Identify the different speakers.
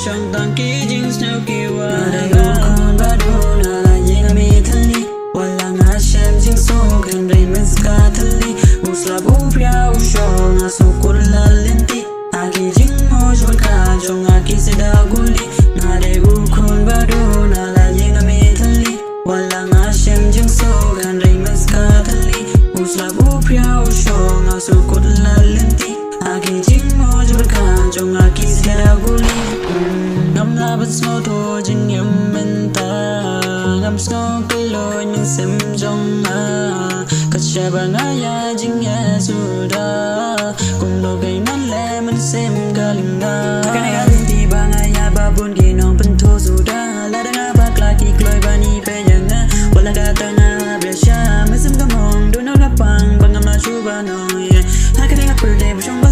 Speaker 1: trong tăng ký chính snow kiwa đây con ba đô na là yên mi thân li wala nga xem chính số gần đây mình ska thân li usla bu piao show nga so kurla lenti aki jing mo jwa ka trong aki se da guli nga de u con ba đô na là yên mi thân li wala nga xem chính số gần đây mình ska thân li usla bu piao show nga so kurla lenti aki jing mo jwa ka trong aki se da guli ngắm la bất snow thô chính em mình ta ngắm snow cái lối mình xem trong cất cha bằng ai chính nghe sudah cùng đồ cây nón lẽ mình xem cả linh nga cái này anh thì bằng ai ba buồn kỳ nong bên thô sudah là đang bạc lại kỳ lối bani pe yang wala kata nga biasa mình xem cái mong đôi nó gặp bằng ngắm là chú ba nói hai cái này gặp bữa đêm trong